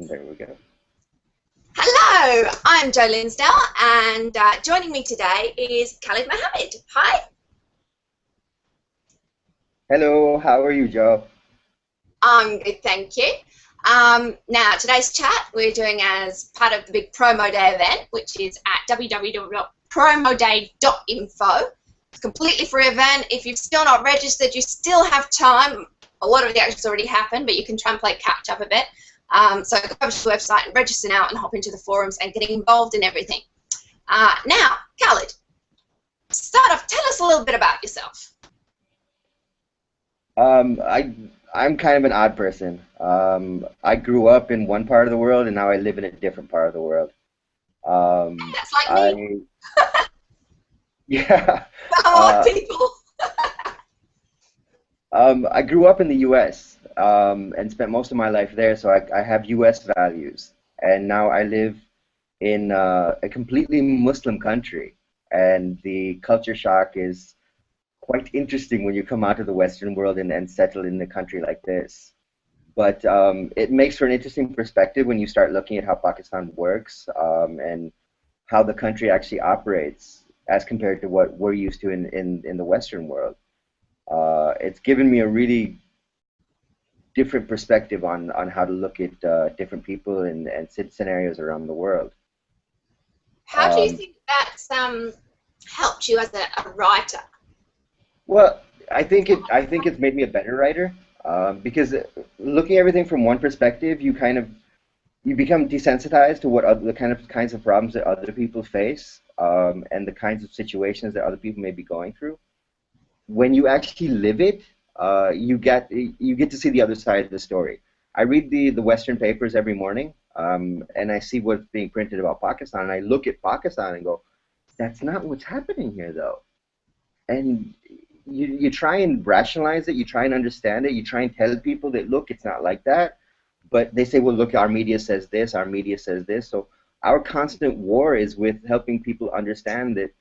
There we go. Hello, I'm Jo Linsdell, and joining me today is Khalid Muhammad. Hi. Hello, how are you, Joe? I'm good, thank you. Now, today's chat we're doing as part of the big promo day event, which is at www.promoday.info. It's a completely free event. If you've still not registered, you still have time. A lot of the action's already happened, but you can try and play catch up a bit. So go over to the website and register now and hop into the forums and get involved in everything. Now, Khalid, start off, tell us a little bit about yourself. I'm kind of an odd person. I grew up in one part of the world, and now I live in a different part of the world. That's like me. Yeah. Odd people. I grew up in the U.S. And spent most of my life there, so I have U.S. values. And now I live in a completely Muslim country, and the culture shock is quite interesting when you come out of the Western world and settle in a country like this. But it makes for an interesting perspective when you start looking at how Pakistan works and how the country actually operates as compared to what we're used to in the Western world. It's given me a really different perspective on how to look at different people and scenarios around the world. How do you think that's helped you as a writer? Well, I think it's made me a better writer because looking at everything from one perspective, you become desensitized to what other kinds of problems that other people face and the kinds of situations that other people may be going through. When you actually live it, you get to see the other side of the story. I read the Western papers every morning, and I see what's being printed about Pakistan, and I look at Pakistan and go, that's not what's happening here, though. And you try and rationalize it, you try and understand it, you try and tell people that, look, it's not like that, but they say, well, look, our media says this, our media says this. So our constant war is with helping people understand that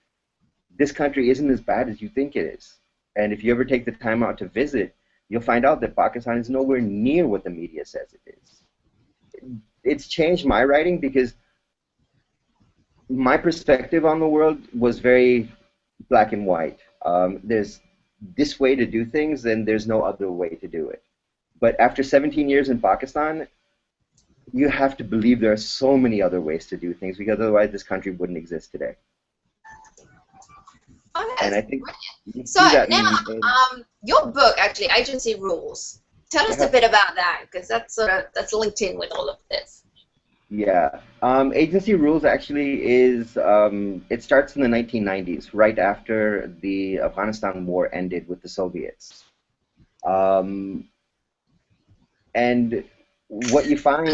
this country isn't as bad as you think it is. And if you ever take the time out to visit, you'll find out that Pakistan is nowhere near what the media says it is. It's changed my writing because my perspective on the world was very black and white. There's this way to do things, and there's no other way to do it. But after 17 years in Pakistan, you have to believe there are so many other ways to do things, because otherwise this country wouldn't exist today. Oh, and I think so now, your book, actually, Agency Rules. Tell us a bit about that, because that's linked in with all of this. Yeah, Agency Rules actually is, it starts in the 1990s, right after the Afghanistan war ended with the Soviets. And what you find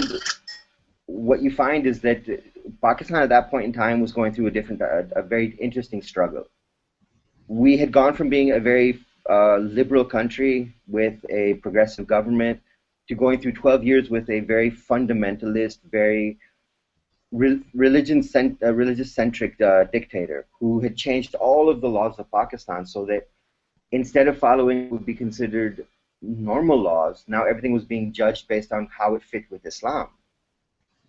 is that Pakistan at that point in time was going through a very interesting struggle. We had gone from being a very liberal country with a progressive government to going through 12 years with a very fundamentalist, very religious-centric dictator who had changed all of the laws of Pakistan so that instead of following what would be considered normal laws, now everything was being judged based on how it fit with Islam.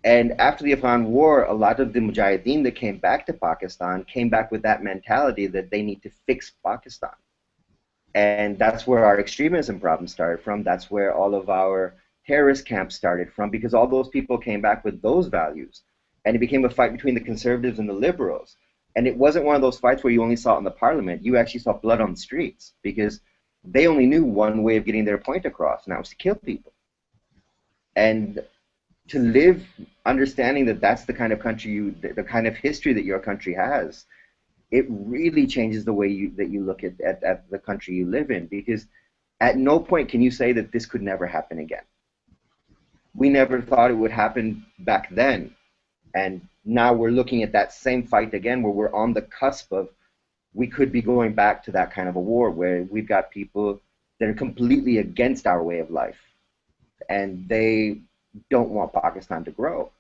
And after the Afghan war, a lot of the Mujahideen that came back to Pakistan came back with that mentality that they need to fix Pakistan. And that's where our extremism problem started from. That's where all of our terrorist camps started from, because all those people came back with those values. And it became a fight between the conservatives and the liberals. And it wasn't one of those fights where you only saw it in the parliament. You actually saw blood on the streets, because they only knew one way of getting their point across, and that was to kill people. And to live understanding that that's the kind of country the kind of history that your country has, it really changes the way that you look at the country you live in, because at no point can you say that this could never happen again. We never thought it would happen back then, and now we're looking at that same fight again, where we're on the cusp of, we could be going back to that kind of a war where we've got people that are completely against our way of life, and they don't want Pakistan to grow.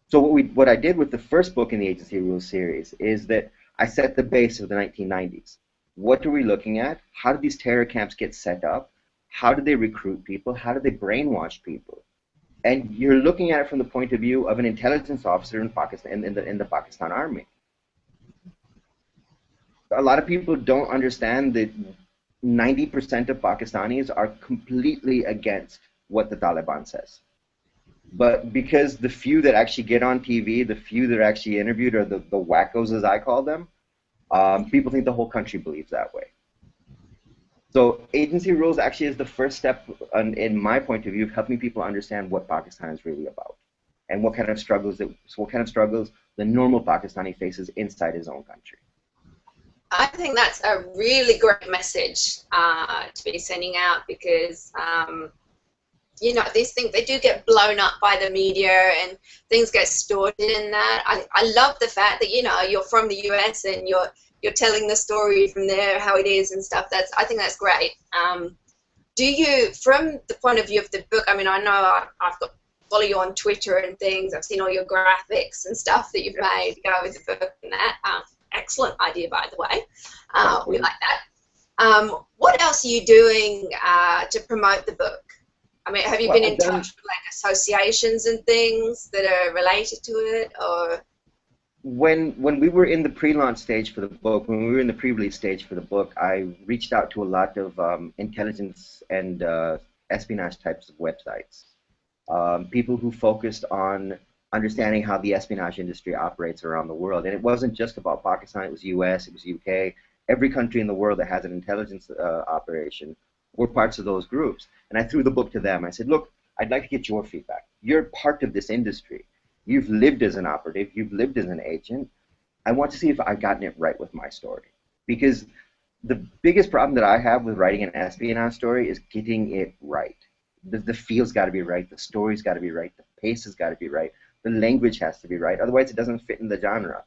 So what I did with the first book in the Agency Rules series is that I set the base of the 1990s. What are we looking at? How did these terror camps get set up? How did they recruit people? How did they brainwash people? And you're looking at it from the point of view of an intelligence officer in Pakistan, in the Pakistan army. A lot of people don't understand that 90% of Pakistanis are completely against what the Taliban says. But because the few that actually get on TV, the few that are actually interviewed, are the wackos, as I call them, people think the whole country believes that way. So agency rules actually is the first step, in my point of view, of helping people understand what Pakistan is really about and what kind of struggles the normal Pakistani faces inside his own country. I think that's a really great message to be sending out, because you know, these things, they do get blown up by the media and things get stored in that. I love the fact that, you know, you're from the US and you're telling the story from there, how it is and stuff. I think that's great. Do you, from the point of view of the book, I mean, I know I've got follow you on Twitter and things. I've seen all your graphics and stuff that you've made to go with the book and that. Excellent idea, by the way. We like that. What else are you doing to promote the book? I mean, have you been in touch with like associations and things that are related to it, or? When we were in the pre-launch stage for the book, when we were in the pre-release stage for the book, I reached out to a lot of intelligence and espionage types of websites. People who focused on understanding how the espionage industry operates around the world. And it wasn't just about Pakistan, it was US, it was UK. Every country in the world that has an intelligence operation were parts of those groups. And I threw the book to them. I said, look, I'd like to get your feedback. You're part of this industry. You've lived as an operative. You've lived as an agent. I want to see if I've gotten it right with my story. Because the biggest problem that I have with writing an espionage story is getting it right. The feel's got to be right. The story's got to be right. The pace has got to be right. The language has to be right. Otherwise, it doesn't fit in the genre.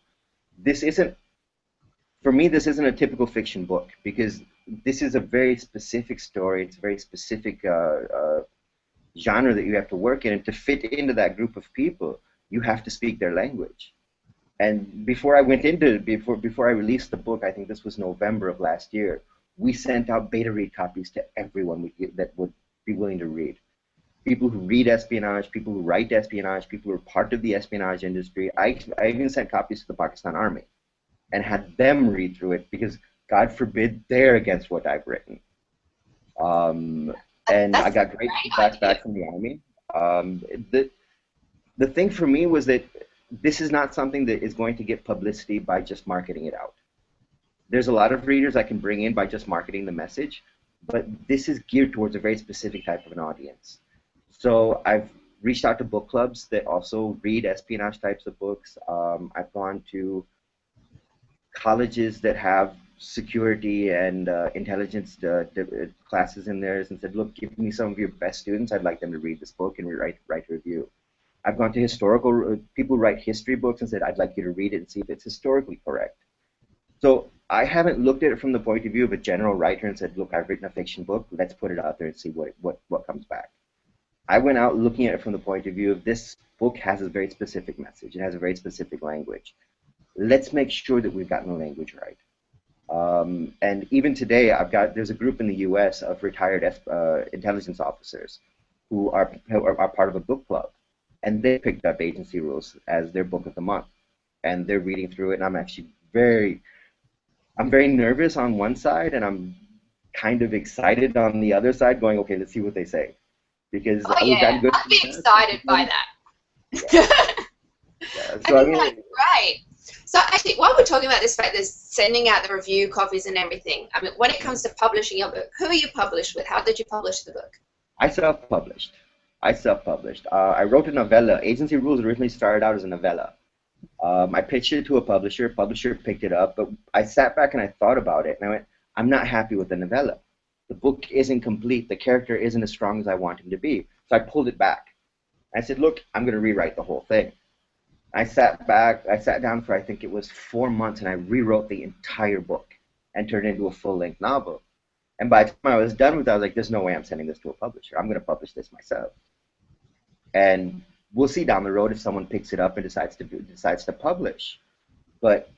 For me, this isn't a typical fiction book, because this is a very specific story. It's a very specific genre that you have to work in. And to fit into that group of people, you have to speak their language. And before I released the book, I think this was November of last year, we sent out beta read copies to everyone that would be willing to read. People who read espionage, people who write espionage, people who are part of the espionage industry. I even sent copies to the Pakistan Army and had them read through it, because God forbid they're against what I've written. And I got great feedback back from the Army. The thing for me was that this is not something that is going to get publicity by just marketing it out. There's a lot of readers I can bring in by just marketing the message, but this is geared towards a very specific type of an audience. So I've reached out to book clubs that also read espionage types of books. I've gone to colleges that have security and intelligence classes in theirs and said, look, give me some of your best students. I'd like them to read this book and write a review. I've gone to historical people who write history books and said, I'd like you to read it and see if it's historically correct. So I haven't looked at it from the point of view of a general writer and said, look, I've written a fiction book. Let's put it out there and see what comes back. I went out looking at it from the point of view of this book has a very specific message. It has a very specific language. Let's make sure that we've gotten the language right. And even today, there's a group in the US of retired intelligence officers who are part of a book club. And they picked up Agency Rules as their book of the month. And they're reading through it, and I'm actually very nervous on one side, and I'm kind of excited on the other side, going, okay, let's see what they say. Because I'd be excited by that. Yeah, so I mean, that's great. So actually, while we're talking about this fact, there's sending out the review copies and everything. I mean, when it comes to publishing your book, who are you published with? How did you publish the book? I self-published. I wrote a novella. Agency Rules originally started out as a novella. I pitched it to a publisher. Publisher picked it up, but I sat back and I thought about it, and I went, I'm not happy with the novella. The book isn't complete. The character isn't as strong as I want him to be. So I pulled it back. I said, look, I'm going to rewrite the whole thing. I sat down for, I think it was 4 months, and I rewrote the entire book and turned it into a full-length novel. And by the time I was done with it, I was like, there's no way I'm sending this to a publisher. I'm going to publish this myself. And we'll see down the road if someone picks it up and decides to publish. But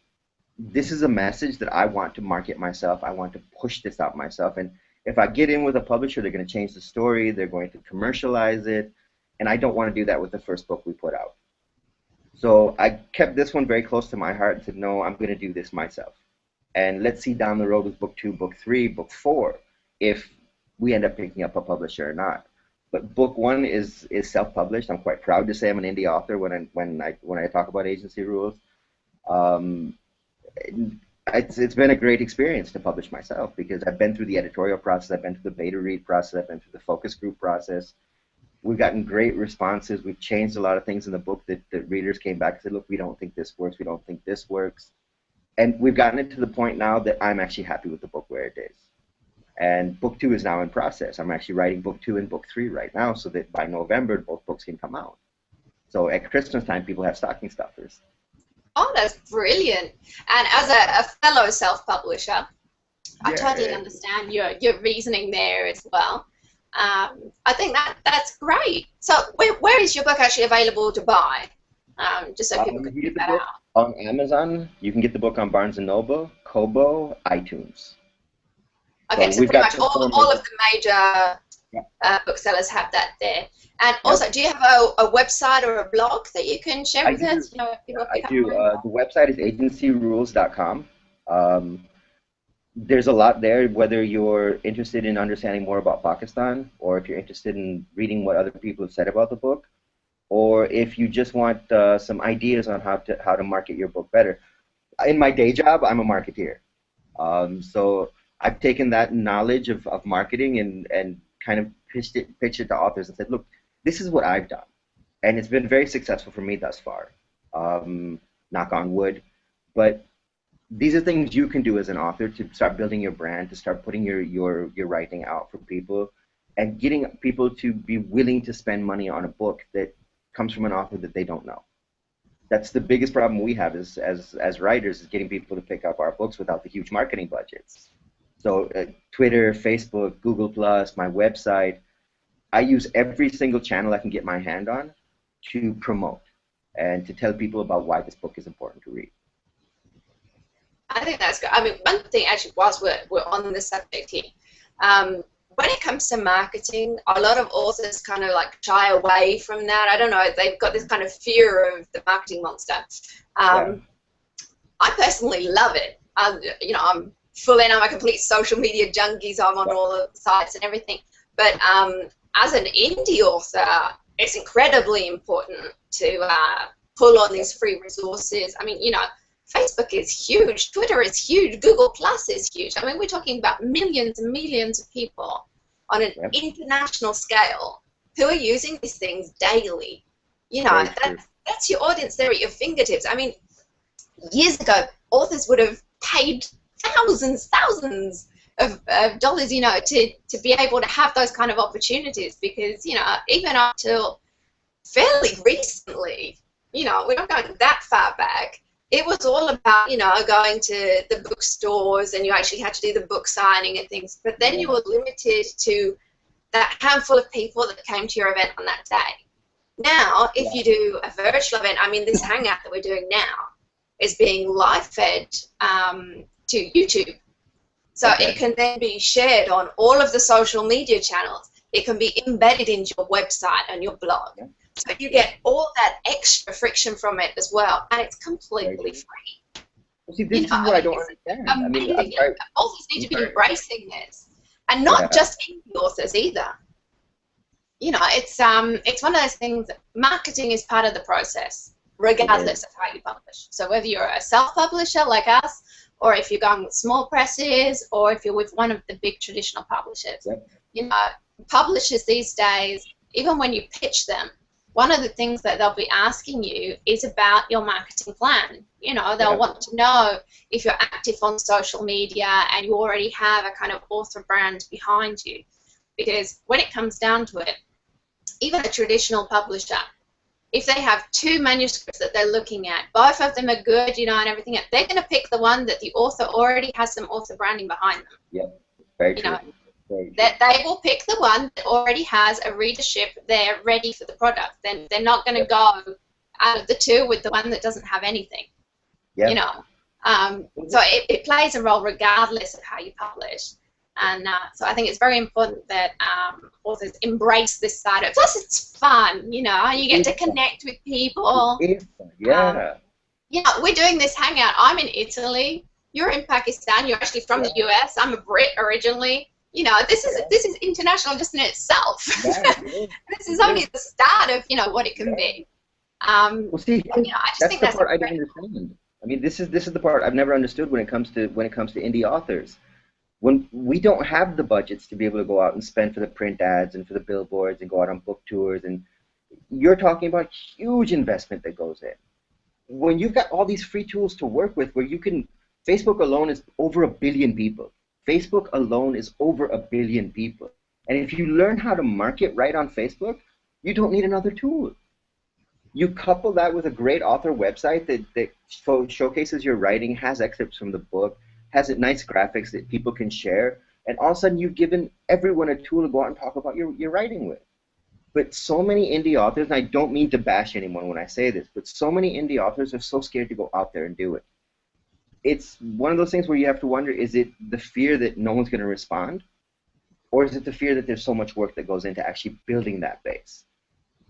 this is a message that I want to market myself. I want to push this out myself. And if I get in with a publisher, they're going to change the story. They're going to commercialize it. and I don't want to do that with the first book we put out. So I kept this one very close to my heart and said, no, I'm going to do this myself. And let's see down the road with book 2, book 3, book 4, if we end up picking up a publisher or not. But book 1 is self-published. I'm quite proud to say I'm an indie author when I talk about agency rules. Um, it's been a great experience to publish myself because I've been through the editorial process, I've been through the beta read process, I've been through the focus group process. We've gotten great responses. We've changed a lot of things in the book that readers came back and said, look, we don't think this works, we don't think this works. And we've gotten it to the point now that I'm actually happy with the book where it is. And book 2 is now in process. I'm actually writing book 2 and book 3 right now so that by November both books can come out. So at Christmas time people have stocking stuffers. Oh, that's brilliant. And as a fellow self-publisher, I totally understand your reasoning there as well. I think that's great. So where is your book actually available to buy? Just so people can pick that out. On Amazon. You can get the book on Barnes & Noble, Kobo, iTunes. Okay, so pretty much all of the major booksellers have that there. And also, do you have a website or a blog that you can share with us? You know, I do. The website is agencyrules.com. There's a lot there, whether you're interested in understanding more about Pakistan, or if you're interested in reading what other people have said about the book, or if you just want some ideas on how to market your book better. In my day job, I'm a marketeer. So I've taken that knowledge of marketing and kind of pitched it to authors and said, look, this is what I've done. And it's been very successful for me thus far, knock on wood. But these are things you can do as an author to start building your brand, to start putting your writing out for people, and getting people to be willing to spend money on a book that comes from an author that they don't know. That's the biggest problem we have as writers, is getting people to pick up our books without the huge marketing budgets. So Twitter, Facebook, Google+, my website, I use every single channel I can get my hand on to promote and to tell people about why this book is important to read. I think that's good. I mean, one thing actually, whilst we're on the subject here, when it comes to marketing, a lot of authors kind of like shy away from that. I don't know, they've got this kind of fear of the marketing monster. I personally love it. You know, I'm full in, I'm a complete social media junkie, so I'm on all the sites and everything. But as an indie author, it's incredibly important to pull on these free resources. I mean, you know, Facebook is huge, Twitter is huge, Google Plus is huge. I mean, we're talking about millions and millions of people on an international scale who are using these things daily. You know, that's your audience there at your fingertips. I mean, years ago, authors would have paid thousands of dollars, you know, to be able to have those kind of opportunities, because, you know, even up till fairly recently, you know, we're not going that far back, it was all about, you know, going to the bookstores, and you actually had to do the book signing and things, but then you were limited to that handful of people that came to your event on that day. Now, if you do a virtual event, I mean, this hangout that we're doing now is being live fed to YouTube. So it can then be shared on all of the social media channels. It can be embedded into your website and your blog. So you get all that extra friction from it as well, and it's completely free. Well, see, this is what I don't understand. I mean, authors need to be embracing this, and not just indie authors either. You know, it's one of those things that marketing is part of the process, regardless of how you publish. So whether you're a self-publisher like us, or if you're going with small presses, or if you're with one of the big traditional publishers. You know, publishers these days, even when you pitch them, one of the things that they'll be asking you is about your marketing plan. You know, they'll want to know if you're active on social media and you already have a kind of author brand behind you. Because when it comes down to it, even a traditional publisher, if they have two manuscripts that they're looking at, both of them are good, you know, and everything, they're going to pick the one that the author already has some author branding behind them. Yep, very true. You know, that they will pick the one that already has a readership, they're ready for the product. Then they're not going to go out of the two with the one that doesn't have anything. You know, so it plays a role regardless of how you publish. And so I think it's very important that authors embrace this side of it. Plus, it's fun, you know. You get to connect with people. It is fun. Yeah. Yeah, we're doing this hangout. I'm in Italy. You're in Pakistan. You're actually from the US. I'm a Brit originally. You know, this is international just in itself. This is only the start of, you know, what it can be. Well, see, you know, I just that's think the that's part I don't understand. I mean, this is the part I've never understood when it comes to indie authors. When we don't have the budgets to be able to go out and spend for the print ads and for the billboards and go out on book tours, and you're talking about huge investment that goes in. When you've got all these free tools to work with, where you can, Facebook alone is over 1 billion people. Facebook alone is over 1 billion people. And if you learn how to market right on Facebook, you don't need another tool. You couple that with a great author website that showcases your writing, has excerpts from the book, has nice graphics that people can share, and all of a sudden you've given everyone a tool to go out and talk about your writing with. But so many indie authors, and I don't mean to bash anyone when I say this, but so many indie authors are so scared to go out there and do it. It's one of those things where you have to wonder, is it the fear that no one's going to respond? Or is it the fear that there's so much work that goes into actually building that base?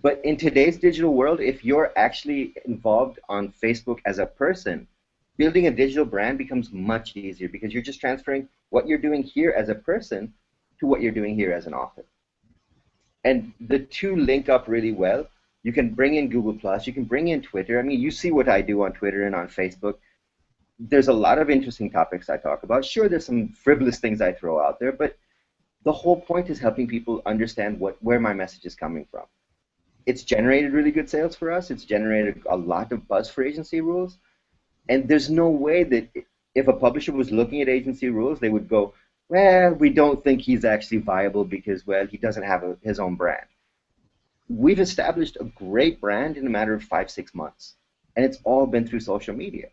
But in today's digital world, if you're actually involved on Facebook as a person, building a digital brand becomes much easier because you're just transferring what you're doing here as a person to what you're doing here as an author. And the two link up really well. You can bring in Google+, you can bring in Twitter. I mean, you see what I do on Twitter and on Facebook. There's a lot of interesting topics I talk about. Sure, there's some frivolous things I throw out there, but the whole point is helping people understand where my message is coming from. It's generated really good sales for us. It's generated a lot of buzz for agency rules. And there's no way that if a publisher was looking at agency rules, they would go, well, we don't think he's actually viable because, well, he doesn't have his own brand. We've established a great brand in a matter of 5-6 months, and it's all been through social media.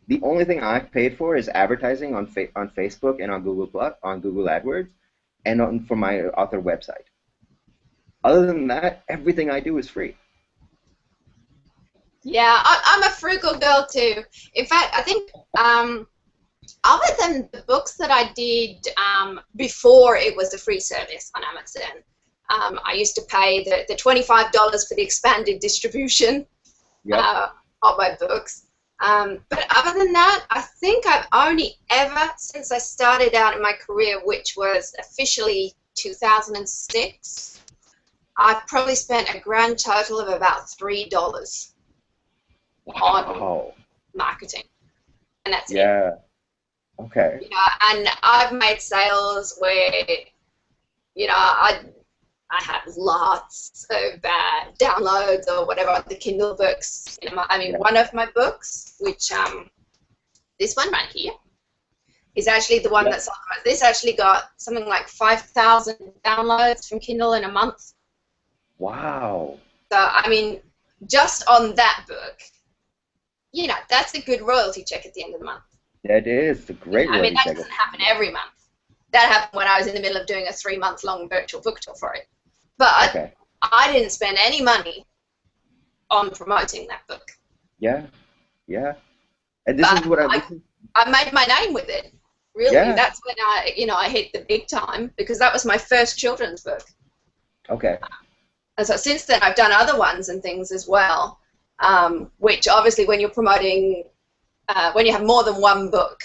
The only thing I've paid for is advertising on Facebook and on Google AdWords, and for my author website. Other than that, everything I do is free. Yeah, I'm a frugal girl too. In fact, I think other than the books that I did before it was a free service on Amazon, I used to pay the $25 for the expanded distribution of my books. But other than that, I think I've only ever, since I started out in my career, which was officially 2006, I've probably spent a grand total of about $3 on marketing, and that's it. Yeah. Okay. You know, and I've made sales where, you know, I had lots of downloads or whatever, the Kindle books. You know, I mean, one of my books, which this one right here, is actually the one that's this actually got something like 5,000 downloads from Kindle in a month. Wow. So I mean, just on that book, you know, that's a good royalty check at the end of the month. That is a great royalty check. I mean, that doesn't happen every month. That happened when I was in the middle of doing a 3-month-long virtual book tour for it. But I didn't spend any money on promoting that book. Yeah, yeah. And this is what I made my name with it. Really, that's when I hit the big time, because that was my first children's book. Okay. And so since then, I've done other ones and things as well, which obviously when you're promoting, when you have more than one book,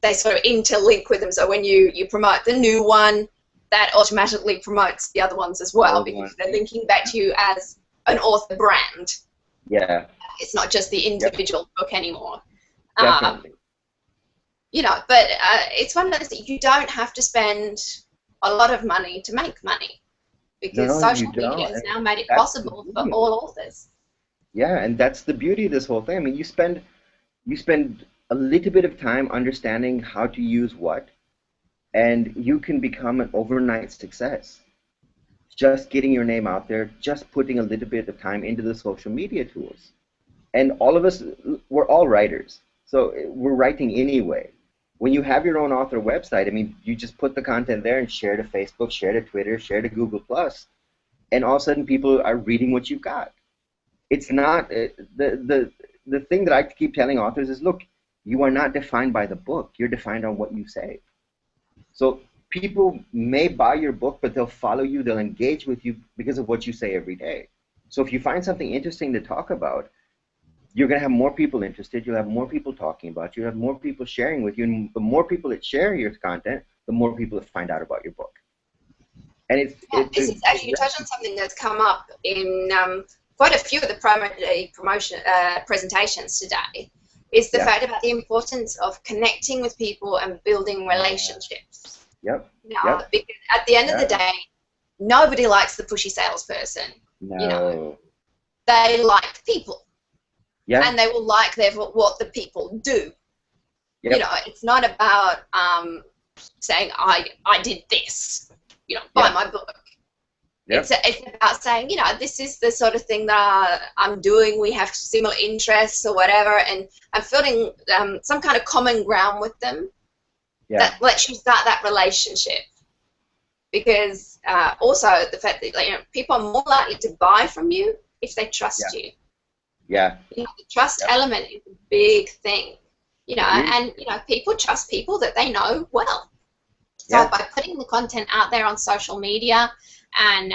they sort of interlink with them. So when you promote the new one, that automatically promotes the other ones as well, because they're linking back to you as an author brand. Yeah. It's not just the individual book anymore. Definitely. You know, but it's one of those that you don't have to spend a lot of money to make money, because social media has now made it possible for all authors. Yeah, and that's the beauty of this whole thing. I mean, you spend a little bit of time understanding how to use what, and you can become an overnight success. Just getting your name out there, just putting a little bit of time into the social media tools. And all of us, we're all writers, so we're writing anyway. When you have your own author website, I mean, you just put the content there and share to Facebook, share to Twitter, share to Google+, and all of a sudden people are reading what you've got. It's not, the thing that I keep telling authors is, look, you are not defined by the book. You're defined on what you say. So people may buy your book, but they'll follow you, they'll engage with you because of what you say every day. So if you find something interesting to talk about, you're going to have more people interested, you'll have more people talking about you, you'll have more people sharing with you, and the more people that share your content, the more people that find out about your book. And Yeah, this is actually, you touched on something that's come up in quite a few of the promotion presentations today, is the fact about the importance of connecting with people and building relationships. Yep. Now, because at the end of the day, nobody likes the pushy salesperson. No. You know, they like people. Yeah. And they will like what the people do. Yep. You know, it's not about saying, I did this, you know, buy my book. Yep. It's about saying, you know, this is the sort of thing that I'm doing, we have similar interests or whatever, and I'm feeling some kind of common ground with them that lets you start that relationship. Because also the fact that, you know, people are more likely to buy from you if they trust you. Yeah. You know, the trust element is a big thing. You know, and you know, people trust people that they know well. So by putting the content out there on social media and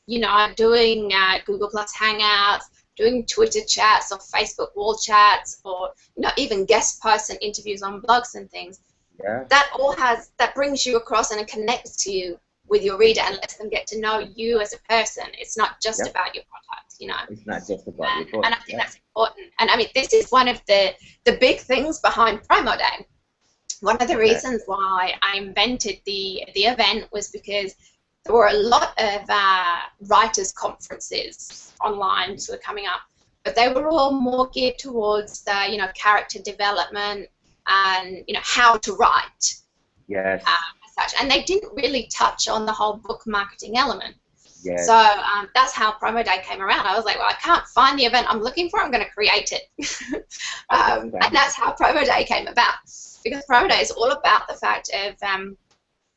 you know, doing Google Plus Hangouts, doing Twitter chats or Facebook wall chats, or you know, even guest posts and interviews on blogs and things, that brings you across and it connects you with your reader and lets them get to know you as a person. It's not just about your product, you know. It's not just about your product. And I think that's important. And I mean, this is one of the big things behind Promo Day. One of the reasons why I invented the event was because there were a lot of writers' conferences online sort of coming up, but they were all more geared towards you know, character development and you know, how to write. Yes. And they didn't really touch on the whole book marketing element. Yes. So that's how Promo Day came around. I was like, well, I can't find the event I'm looking for. I'm going to create it. And that's how Promo Day came about. Because Promo Day is all about the fact of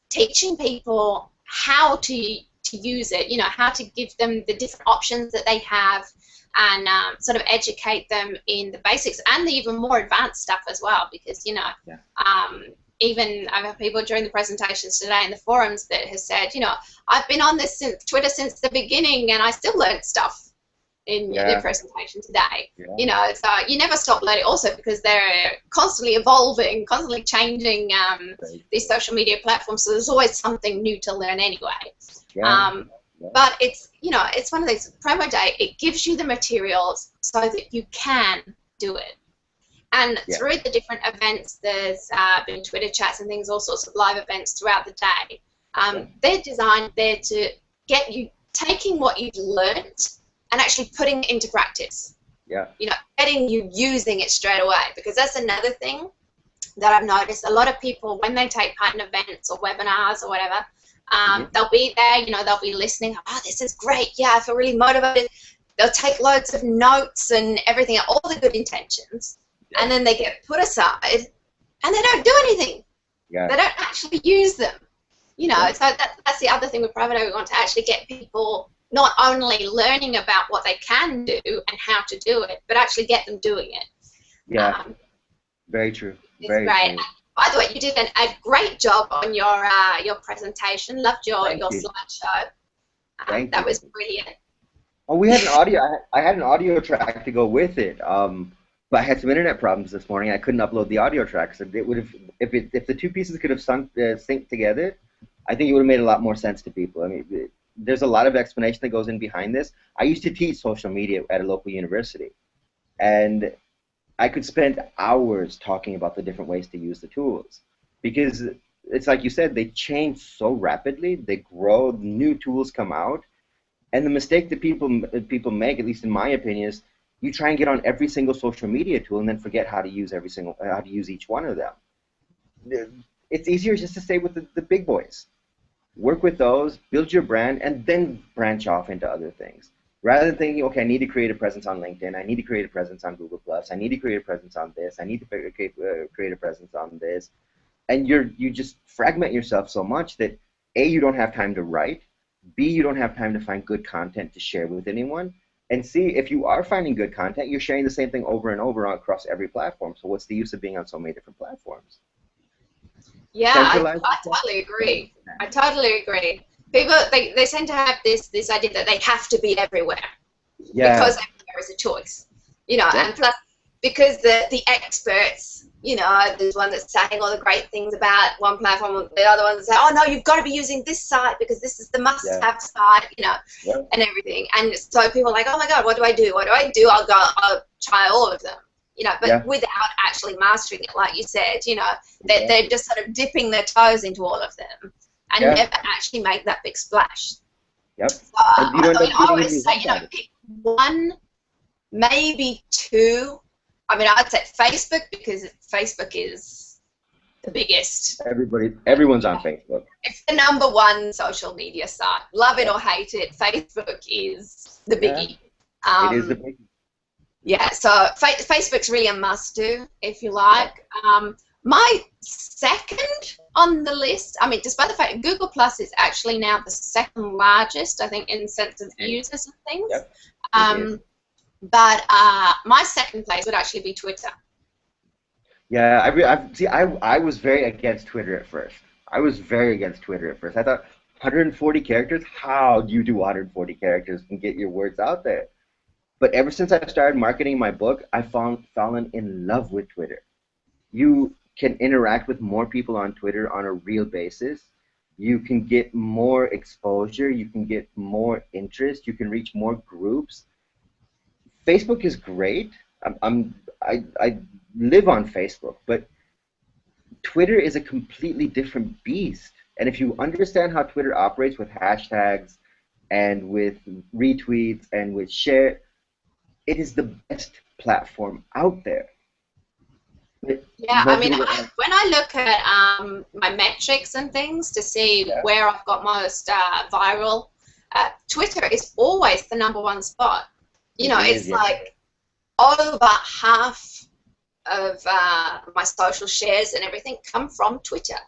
teaching people how to use it, you know, how to give them the different options that they have and sort of educate them in the basics and the even more advanced stuff as well. Because, you know, even I've had people during the presentations today in the forums that has said, you know, I've been on this Twitter since the beginning and I still learned stuff in the presentation today. You know, so you never stop learning also because they're constantly evolving, constantly changing these social media platforms, so there's always something new to learn anyway. But it's, you know, it's one of these, Promo Day, it gives you the materials so that you can do it. And through the different events, there's been Twitter chats and things, all sorts of live events throughout the day. They're designed there to get you taking what you've learned and actually putting it into practice. You know, getting you using it straight away. Because that's another thing that I've noticed. A lot of people, when they take part in events or webinars or whatever, they'll be there, you know, they'll be listening. Oh, this is great. Yeah, I feel really motivated. They'll take loads of notes and everything, all the good intentions. And then they get put aside, and they don't do anything. They don't actually use them. You know, so that's the other thing with Promo Day. We want to actually get people not only learning about what they can do and how to do it, but actually get them doing it. Very true. Very great. True. By the way, you did a great job on your presentation. Loved your slideshow. That was brilliant. Oh, we had an audio. I had an audio track to go with it. But I had some internet problems this morning. I couldn't upload the audio track. So it would have, if the two pieces could have synced together, I think it would have made a lot more sense to people. I mean, there's a lot of explanation that goes in behind this. I used to teach social media at a local university, and I could spend hours talking about the different ways to use the tools because it's like you said, they change so rapidly. They grow, new tools come out, and the mistake that people make, at least in my opinion, is you try and get on every single social media tool and then forget how to use each one of them. It's easier just to stay with the big boys. Work with those, build your brand, and then branch off into other things. Rather than thinking, okay, I need to create a presence on LinkedIn, I need to create a presence on Google+, I need to create a presence on this, I need to create a presence on this, and you just fragment yourself so much that A, you don't have time to write, B, you don't have time to find good content to share with anyone, and C, if you are finding good content, you're sharing the same thing over and over across every platform. So what's the use of being on so many different platforms? Yeah, Centralized. I totally agree. I totally agree. People, they tend to have this idea that they have to be everywhere Yeah. because everywhere is a choice, you know, Yeah. and plus because the experts, you know, there's one that's saying all the great things about one platform, the other one say, oh no, you've got to be using this site because this is the must-have site, you know, and everything. And so people are like, oh my God, what do I do? What do I do? I'll try all of them, you know, but without actually mastering it, like you said, you know, they're just sort of dipping their toes into all of them and never actually make that big splash. Yep. So, And you don't end I up getting always say, you know, pick one, maybe two. I mean, I'd say Facebook because Facebook is the biggest. Everyone's on Facebook. It's the #1 social media site. Love it or hate it, Facebook is the biggie. It is the biggie. Yeah, so Facebook's really a must-do, if you like. My second on the list, I mean, despite the fact Google Plus is actually now the second largest, I think, in sense of users and things. Yep. But my second place would actually be Twitter. Yeah, I was very against Twitter at first. I thought 140 characters? How do you do 140 characters and get your words out there? But ever since I started marketing my book, I've fallen in love with Twitter. You can interact with more people on Twitter on a real basis. You can get more exposure. You can get more interest. You can reach more groups. Facebook is great. I live on Facebook, but Twitter is a completely different beast. And if you understand how Twitter operates with hashtags and with retweets and with share, it is the best platform out there. Yeah, I mean, when I look at my metrics and things to see where I've got most viral, Twitter is always the #1 spot. You know, it's like over half of my social shares and everything come from Twitter.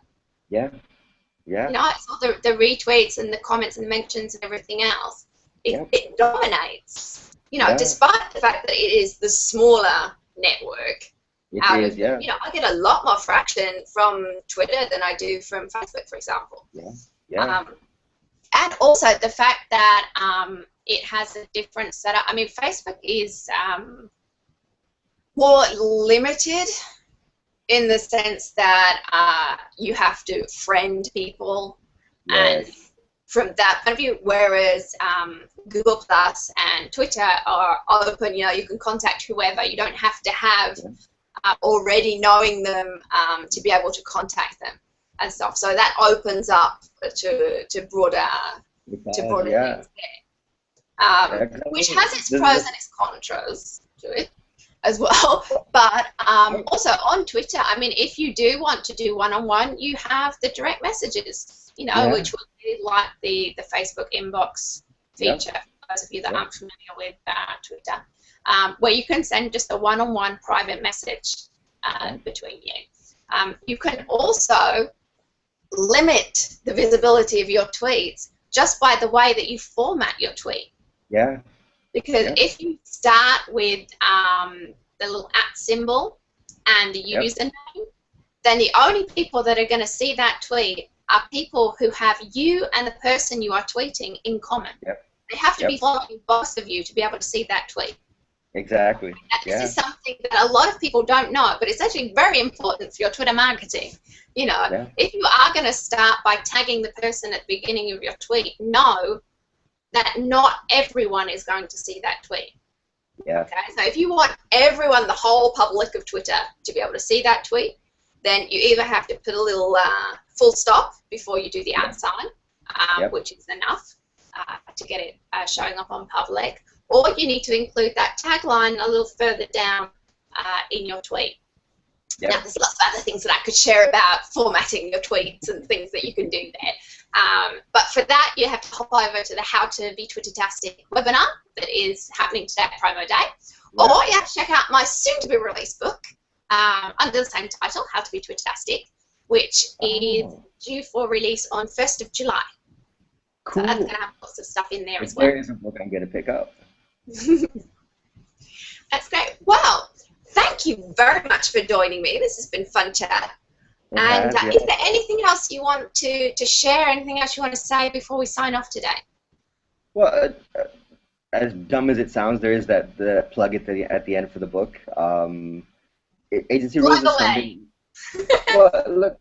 Yeah, yeah. You know, it's all the retweets and the comments and the mentions and everything else. It dominates. You know, despite the fact that it is the smaller network. You know, I get a lot more fraction from Twitter than I do from Facebook, for example. And also the fact that it has a different setup. I mean, Facebook is more limited in the sense that you have to friend people, and from that point of view, whereas Google Plus and Twitter are open. You know, you can contact whoever. You don't have to have already knowing them to be able to contact them and stuff. So that opens up to broader things there, which has its pros and its contras to it as well. But also on Twitter, I mean, if you do want to do one-on-one, you have the direct messages, you know, which would be like the Facebook inbox feature, for those of you that aren't familiar with Twitter. Where you can send just a one-on-one private message between you. You can also limit the visibility of your tweets just by the way that you format your tweet. Yeah. Because if you start with the little @ symbol and the username, then the only people that are going to see that tweet are people who have you and the person you are tweeting in common. They have to be following both of you to be able to see that tweet. Exactly. This is something that a lot of people don't know, but it's actually very important for your Twitter marketing. You know, if you are going to start by tagging the person at the beginning of your tweet, know that not everyone is going to see that tweet. Okay, so if you want everyone, the whole public of Twitter, to be able to see that tweet, then you either have to put a little full stop before you do the @ sign, which is enough to get it showing up on public, or you need to include that tagline a little further down in your tweet. Now, there's lots of other things that I could share about formatting your tweets and things that you can do there. But for that, you have to hop over to the How to Be Twittertastic webinar that is happening today at Promo Day. Or you have to check out my soon-to-be-released book under the same title, How to Be Twittertastic, which is due for release on 1st of July. Cool. So that's going to have lots of stuff in there as well. There is a book I'm going to pick up. That's great. Well, thank you very much for joining me. This has been fun chat. It And has, yeah. is there anything else you want to share? Anything else you want to say before we sign off today? Well, as dumb as it sounds, there is that the plug at the end for the book. Agency rules Plug is away. something. Well, look,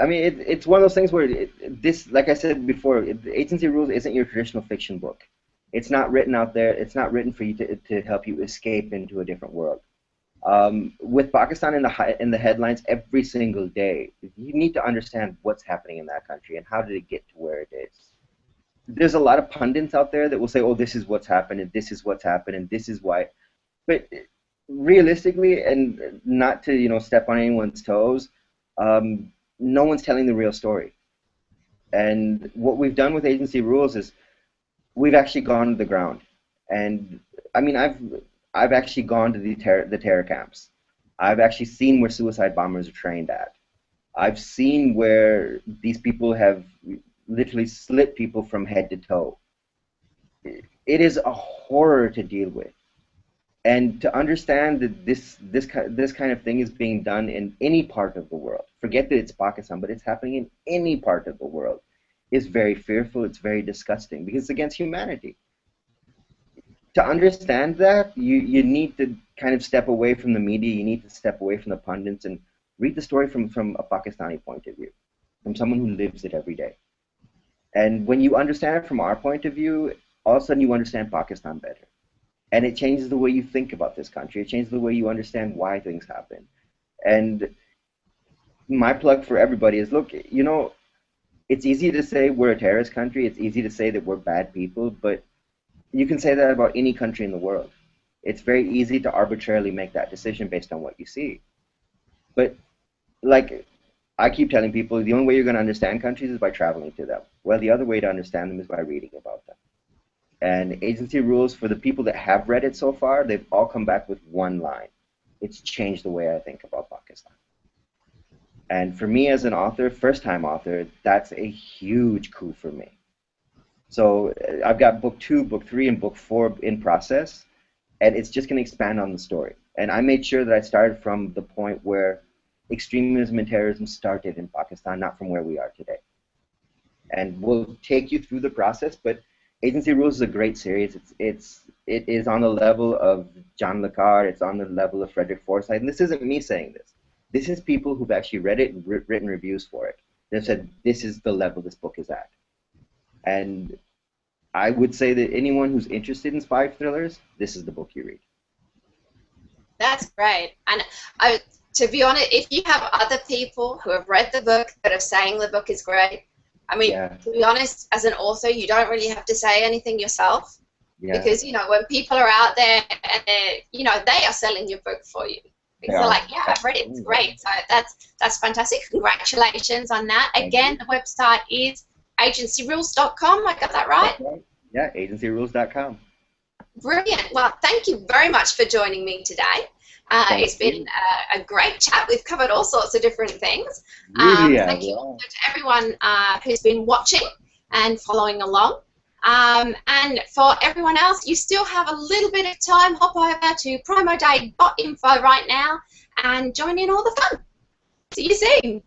I mean, it's one of those things where this, like I said before, agency rules isn't your traditional fiction book. It's not written out there. It's not written for you to help you escape into a different world. With Pakistan in the headlines every single day, you need to understand what's happening in that country and how did it get to where it is. There's a lot of pundits out there that will say, "Oh, this is what's happened, and this is what's happened, and this is why." But realistically, and not to step on anyone's toes, no one's telling the real story. And what we've done with agency rules is we've actually gone to the ground. And I mean, I've actually gone to the terror camps. I've actually seen where suicide bombers are trained at. I've seen where these people have literally slit people from head to toe. It is a horror to deal with. And to understand that this kind of thing is being done in any part of the world, forget that it's Pakistan, but it's happening in any part of the world, is very fearful, it's very disgusting, because it's against humanity. To understand that, you need to kind of step away from the media, you need to step away from the pundits and read the story from a Pakistani point of view, from someone who lives it every day. And when you understand it from our point of view, all of a sudden you understand Pakistan better. And it changes the way you think about this country. It changes the way you understand why things happen. And my plug for everybody is, look, it's easy to say we're a terrorist country. It's easy to say that we're bad people, but you can say that about any country in the world. It's very easy to arbitrarily make that decision based on what you see. But like I keep telling people, the only way you're going to understand countries is by traveling to them. Well, the other way to understand them is by reading about them. And agency rules, for the people that have read it so far, they've all come back with one line. It's changed the way I think about Pakistan. And for me as an author, first-time author, that's a huge coup for me. So I've got book 2, book 3, and book 4 in process, and it's just going to expand on the story. And I made sure that I started from the point where extremism and terrorism started in Pakistan, not from where we are today. And we'll take you through the process, but Agency Rules is a great series. It is on the level of John le Carre. It's on the level of Frederick Forsyth. And this isn't me saying this. This is people who've actually read it and written reviews for it. They've said, this is the level this book is at. And I would say that anyone who's interested in spy thrillers, this is the book you read. That's great. And to be honest, if you have other people who have read the book that are saying the book is great, I mean, to be honest, as an author, you don't really have to say anything yourself, because when people are out there and they are selling your book for you, because they're like, yeah, I've read it, it's great. So that's fantastic. Congratulations on that. Again, the website is agencyrules.com. I got that right? Yeah, agencyrules.com. Brilliant. Well, thank you very much for joining me today. It's been a great chat. We've covered all sorts of different things. Thank you also to everyone who's been watching and following along. And for everyone else, you still have a little bit of time. Hop over to promoday.info right now and join in all the fun. See you soon.